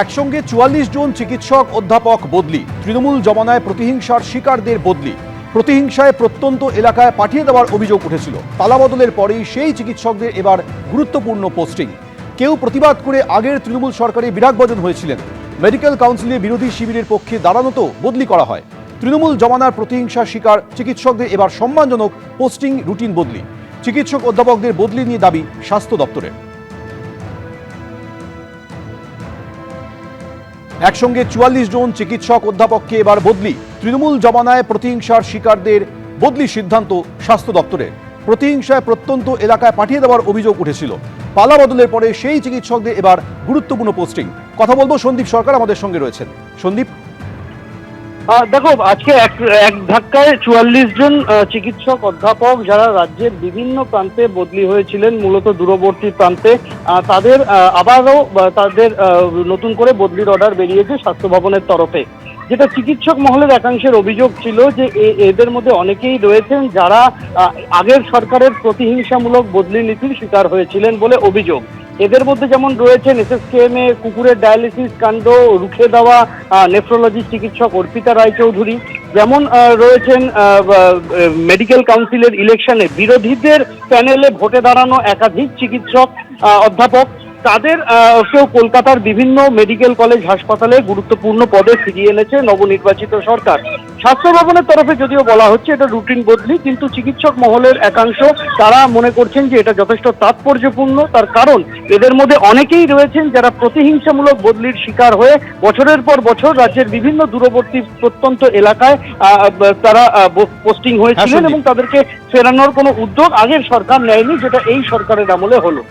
একসঙ্গে ৪৪ জন চিকিৎসক অধ্যাপক বদলি, তৃণমূল জমানায় প্রতিহিংসার শিকারদের বদলি, প্রতিহিংসায় প্রত্যন্ত এলাকায় পাঠিয়ে দেওয়ার অভিযোগ উঠেছিল। পালাবদলের পরেই সেই চিকিৎসকদের এবার গুরুত্বপূর্ণ পোস্টিং। কেউ প্রতিবাদ করে আগের তৃণমূল সরকারে বিরাগভাজন হয়েছিলেন। মেডিকেল কাউন্সিলে বিরোধী শিবিরের পক্ষে দাঁড়ানোতেও বদলি করা হয়। তৃণমূল জমানার প্রতিহিংসার শিকার চিকিৎসকদের এবার সম্মানজনক পোস্টিং, রুটিন বদলি। চিকিৎসক অধ্যাপকদের বদলি নিয়ে দাবি স্বাস্থ্য দপ্তরের। একসঙ্গে ৪৪ জন চিকিৎসক অধ্যাপককে এবার বদলি। তৃণমূল জমানায় প্রতিহিংসার শিকারদের বদলি সিদ্ধান্ত স্বাস্থ্য দপ্তরের। প্রতিহিংসায় প্রত্যন্ত এলাকায় পাঠিয়ে দেওয়ার অভিযোগ উঠেছিল। পালা বদলের পরে সেই চিকিৎসকদের এবার গুরুত্বপূর্ণ পোস্টিং। কথা বলবো সন্দীপ সরকার আমাদের সঙ্গে রয়েছেন। সন্দীপ, দেখো, আজকে এক ধাক্কায় ৪৪ জন চিকিৎসক অধ্যাপক যারা রাজ্যের বিভিন্ন প্রান্তে বদলি হয়েছিলেন, মূলত দূরবর্তী প্রান্তে, তাদের আবারও তাদের নতুন করে বদলির অর্ডার বেরিয়েছে স্বাস্থ্য ভবনের তরফে। যেটা চিকিৎসক মহলের একাংশের অভিযোগ ছিল যে এদের মধ্যে অনেকেই রয়েছেন যারা আগের সরকারের প্রতিহিংসামূলক বদলি নীতির শিকার হয়েছিলেন বলে অভিযোগ। এদের মধ্যে যেমন রয়েছেন এসএসকেএম এ কুকুরের ডায়ালিসিস কাণ্ড রুখে দেওয়া নেফ্রোলজি চিকিৎসক অর্পিতা রায়চৌধুরী, যেমন রয়েছেন মেডিকেল কাউন্সিলের ইলেকশনে বিরোধীদের প্যানেলে ভোটে দাঁড়ানো একাধিক চিকিৎসক অধ্যাপক। তাদের কেউ কলকাতার বিভিন্ন মেডিকেল কলেজ হাসপাতালে গুরুত্বপূর্ণ পদে ফিরিয়ে এনেছে নবনির্বাচিত সরকার। স্বাস্থ্য ভবনের তরফে যদিও বলা হচ্ছে এটা রুটিন বদলি, কিন্তু চিকিৎসক মহলের একাংশ তারা মনে করছেন যে এটা যথেষ্ট তাৎপর্যপূর্ণ। তার কারণ এদের মধ্যে অনেকেই রয়েছেন যারা প্রতিহিংসামূলক বদলির শিকার হয়ে বছরের পর বছর রাজ্যের বিভিন্ন দূরবর্তী প্রত্যন্ত এলাকায় তারা পোস্টিং হয়েছিলেন এবং তাদেরকে ফেরানোর কোনো উদ্যোগ আগের সরকার নেয়নি, যেটা এই সরকারের আমলে হলো।